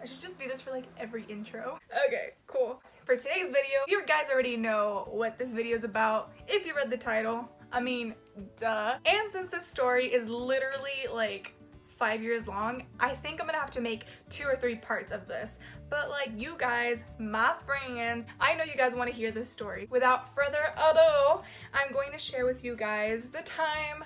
I should just do this for like every intro. Okay, cool. For today's video, you guys already know what this video is about if you read the title. I mean, duh. And since this story is literally like 5 years long, I think I'm gonna have to make 2 or 3 parts of this. But like, you guys, my friends, I know you guys want to hear this story. Without further ado, I'm going to share with you guys the time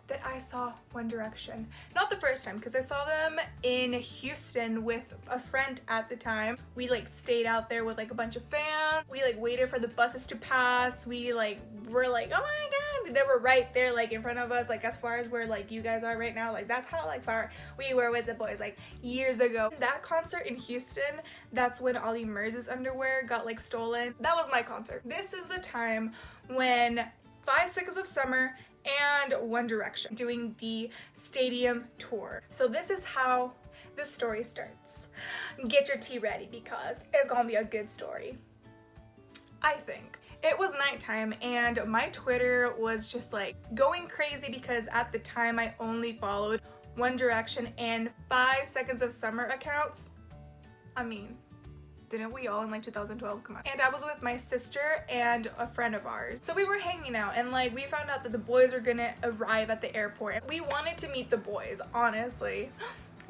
that I saw One Direction. Not the first time, because I saw them in Houston with a friend at the time. We like stayed out there with like a bunch of fans. We like waited for the buses to pass. We like were like, oh my god, they were right there like in front of us, like as far as where like you guys are right now. Like that's how like far we were with the boys like years ago. That concert in Houston, that's when Ollie Murs' underwear got like stolen. That was my concert. This is the time when 5 Seconds of Summer and One Direction doing the stadium tour. So this is how the story starts. Get your tea ready because it's gonna be a good story, I think. It was nighttime and my Twitter was just like going crazy because at the time I only followed One Direction and 5 Seconds of Summer accounts. I mean, didn't we all in like 2012? Come on. And I was with my sister and a friend of ours. So we were hanging out and like we found out that the boys were gonna arrive at the airport. We wanted to meet the boys, honestly.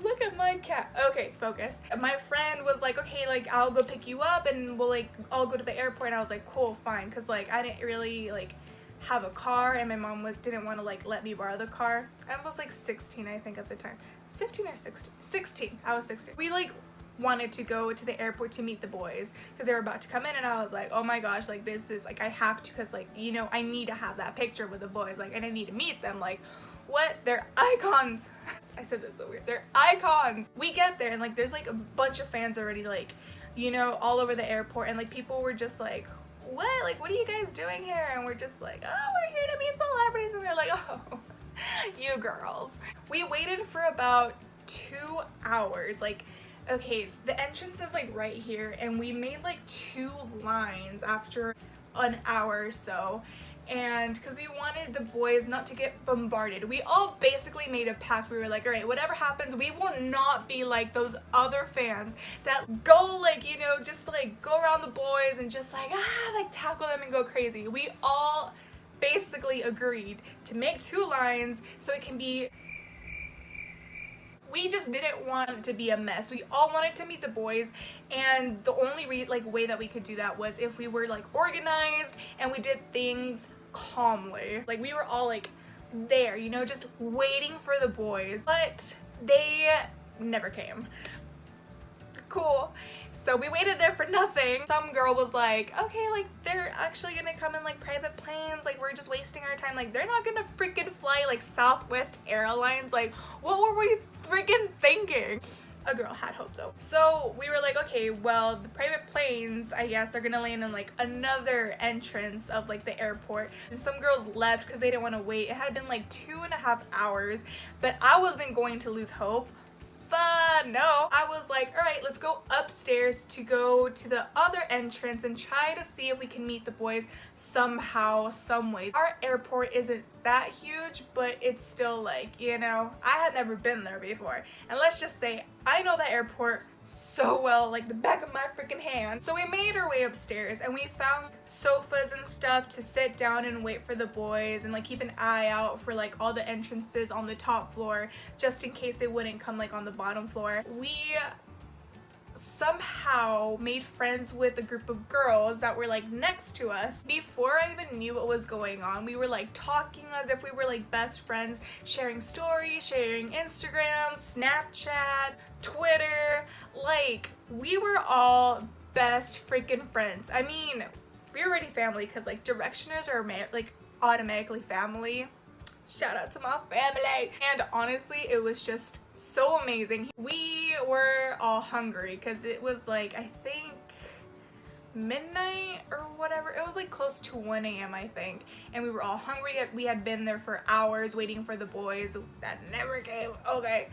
Look at my cat. Okay, focus. My friend was like, okay, like I'll go pick you up and we'll like all go to the airport. And I was like, cool, fine. Cause like I didn't really like have a car and my mom didn't want to like let me borrow the car. I was like 16, I think at the time. 15 or 16? 16. I was 16. We like wanted to go to the airport to meet the boys because they were about to come in and I was like, oh my gosh, like this is like I have to, because like, you know, I need to have that picture with the boys, like, and I need to meet them. Like, what? They're icons. I said this so weird. They're icons. We get there and like there's like a bunch of fans already, like, you know, all over the airport, and like people were just like, what? Like, what are you guys doing here? And we're just like, oh, we're here to meet celebrities. And they're like, oh, you girls. We waited for about 2 hours. Like, okay, the entrance is like right here and we made like 2 lines after an hour or so, and because we wanted the boys not to get bombarded. We all basically made a pact. We were like, all right, whatever happens, we will not be like those other fans that go like, you know, just like go around the boys and just like like tackle them and go crazy. We all basically agreed to make 2 lines so it can be, we just didn't want it to be a mess. We all wanted to meet the boys, and the only way that we could do that was if we were like organized and we did things calmly. Like we were all like there, you know, just waiting for the boys, but they never came. Cool. So we waited there for nothing. Some girl was like, okay, like they're actually gonna come in like private planes, like we're just wasting our time, like they're not gonna freaking fly like Southwest Airlines. Like what were we freaking thinking? A girl had hope though. So we were like, okay, well, the private planes, I guess they're gonna land in like another entrance of like the airport. And some girls left because they didn't want to wait. It had been like 2.5 hours, but I wasn't going to lose hope. But no, I was like, all right, let's go upstairs to go to the other entrance and try to see if we can meet the boys somehow, some way. Our airport isn't that huge, but it's still like, you know, I had never been there before. And let's just say, I know that airport so well, like the back of my freaking hand. So we made our way upstairs and we found sofas and stuff to sit down and wait for the boys and like keep an eye out for like all the entrances on the top floor just in case they wouldn't come like on the bottom floor. We somehow made friends with a group of girls that were like next to us. Before I even knew what was going on, we were like talking as if we were like best friends, sharing stories, sharing Instagram, Snapchat, Twitter. Like we were all best freaking friends. I mean, we were already family because like Directioners are like automatically family. Shout out to my family. And honestly, it was just so amazing. We were all hungry because it was like, I think midnight or whatever. It was like close to 1 a.m. I think. And we were all hungry. We had been there for hours waiting for the boys that never came. Okay,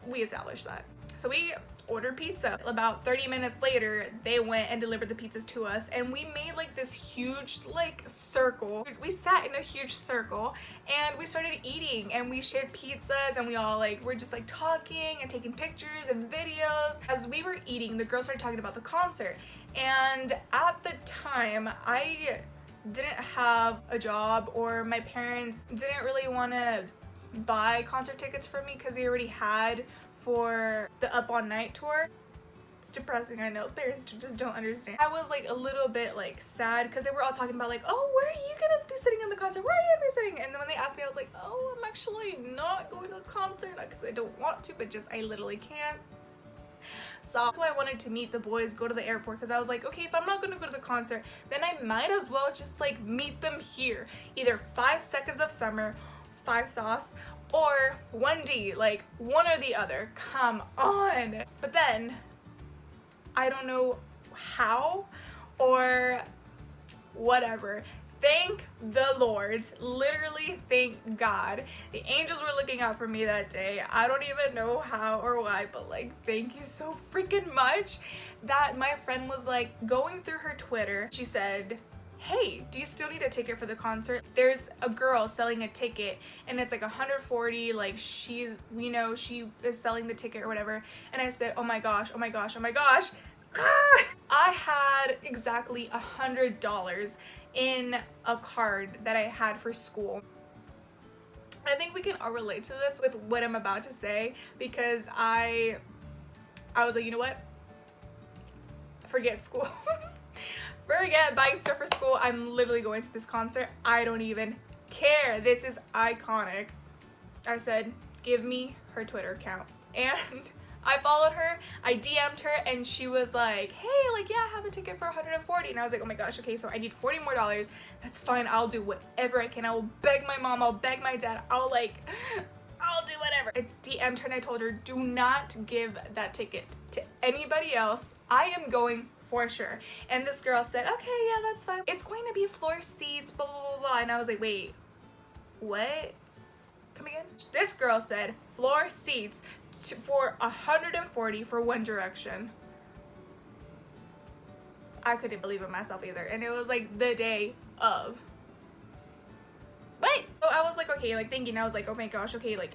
we established that. So we ordered pizza. About 30 minutes later, they went and delivered the pizzas to us, and we made like this huge like circle. We sat in a huge circle and we started eating, and we shared pizzas, and we all like were just like talking and taking pictures and videos. As we were eating, the girls started talking about the concert, and at the time I didn't have a job, or my parents didn't really want to buy concert tickets for me because they already had for the Up All Night tour. It's depressing, I know, parents just don't understand. I was like a little bit like sad because they were all talking about like, oh, where are you gonna be sitting in the concert? Where are you gonna be sitting? And then when they asked me, I was like, oh, I'm actually not going to the concert, not because I don't want to, but just I literally can't. So that's why I wanted to meet the boys, go to the airport, because I was like, okay, if I'm not going to go to the concert, then I might as well just like meet them here. Either 5 Seconds of Summer, 5 Sauce, or 1D, like one or the other. Come on. But then, I don't know how or whatever. Thank the Lord, literally thank God. The angels were looking out for me that day. I don't even know how or why, but like thank you so freaking much. That my friend was like going through her Twitter. She said, hey, do you still need a ticket for the concert? There's a girl selling a ticket and it's like 140, like we know she is selling the ticket or whatever. And I said, oh my gosh, oh my gosh, oh my gosh. I had exactly $100 in a card that I had for school. I think we can all relate to this with what I'm about to say, because I was like, you know what? Forget school. Forget buying stuff for school. I'm literally going to this concert. I don't even care. This is iconic. I said, give me her Twitter account. And I followed her, I DM'd her, and she was like, hey, like, yeah, I have a ticket for 140. And I was like, oh my gosh, okay, so I need $40 more. That's fine, I'll do whatever I can. I will beg my mom, I'll beg my dad, I'll do whatever. I DM'd her and I told her, do not give that ticket to anybody else. I am going for sure. And this girl said, okay, yeah, that's fine. It's going to be floor seats, blah, blah, blah, blah. And I was like, wait, what? Come again? This girl said floor seats for 140 for One Direction. I couldn't believe it myself either, and it was like the day of. But so I was like, okay, like thinking, I was like, oh my gosh, okay, like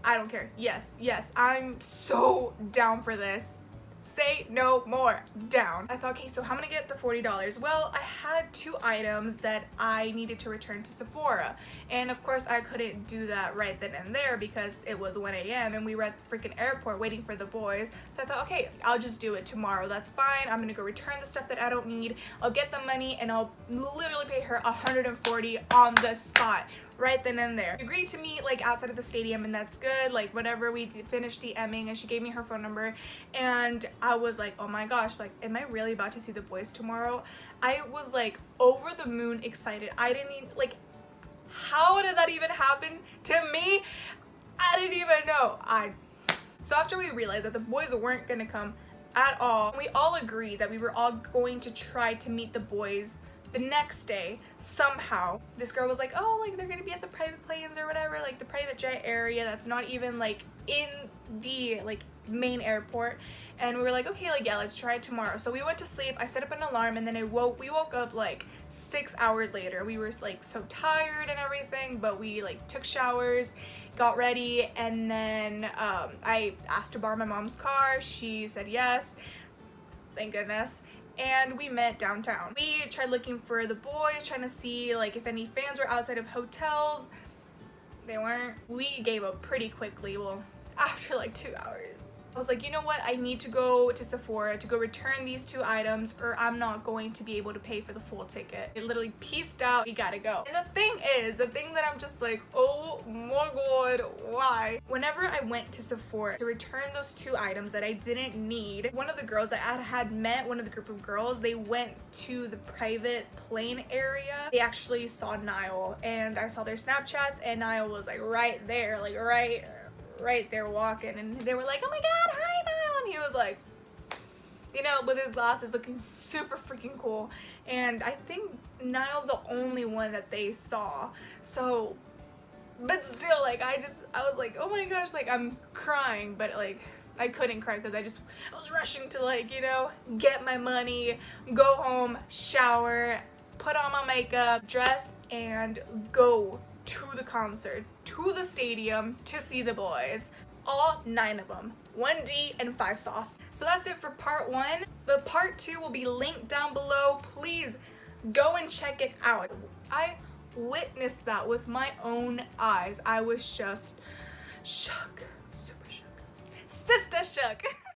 I don't care. Yes, I'm so down for this. Say no more. Down. I thought, okay, so how am I gonna get the $40? Well, I had 2 items that I needed to return to Sephora. And of course, I couldn't do that right then and there because it was 1 a.m. and we were at the freaking airport waiting for the boys. So I thought, okay, I'll just do it tomorrow. That's fine. I'm gonna go return the stuff that I don't need. I'll get the money and I'll literally pay her 140 on the spot. Right then and there. We agreed to meet like outside of the stadium, and that's good. Like whatever, we finished DMing and she gave me her phone number, and I was like, oh my gosh, like am I really about to see the boys tomorrow? I was like over the moon excited. I didn't even, like, how did that even happen to me? I didn't even know. So after we realized that the boys weren't gonna come at all, we all agreed that we were all going to try to meet the boys the next day somehow. This girl was like, oh, like they're gonna be at the private planes or whatever, like the private jet area that's not even like in the like main airport. And we were like, okay, like yeah, let's try it tomorrow. So we went to sleep. I set up an alarm, and then we woke up like 6 hours later. We were like so tired and everything, but we like took showers, got ready, and then I asked to borrow my mom's car. She said yes, thank goodness. And we met downtown. We tried looking for the boys, trying to see like if any fans were outside of hotels. They weren't. We gave up pretty quickly. Well, after like 2 hours. I was like, you know what? I need to go to Sephora to go return these 2 items, or I'm not going to be able to pay for the full ticket. It literally pieced out. We gotta go. And the thing that I'm just like, oh my god, why? Whenever I went to Sephora to return those 2 items that I didn't need, one of the girls that I had met, one of the group of girls, they went to the private plane area. They actually saw Niall, and I saw their Snapchats, and Niall was like right there, like right there walking, and they were like, oh my god, hi Niall, and he was like, you know, with his glasses looking super freaking cool. And I think Niall's the only one that they saw. So But still, like, I was like, oh my gosh, like, I'm crying, but like, I couldn't cry because I was rushing to, like, you know, get my money, go home, shower, put on my makeup, dress, and go to the concert, to the stadium to see the boys. All 9 of them. 1D and 5 sauce. So that's it for part 1. The part 2 will be linked down below. Please go and check it out. I witnessed that with my own eyes. I was just shook. Super shook. Sister shook.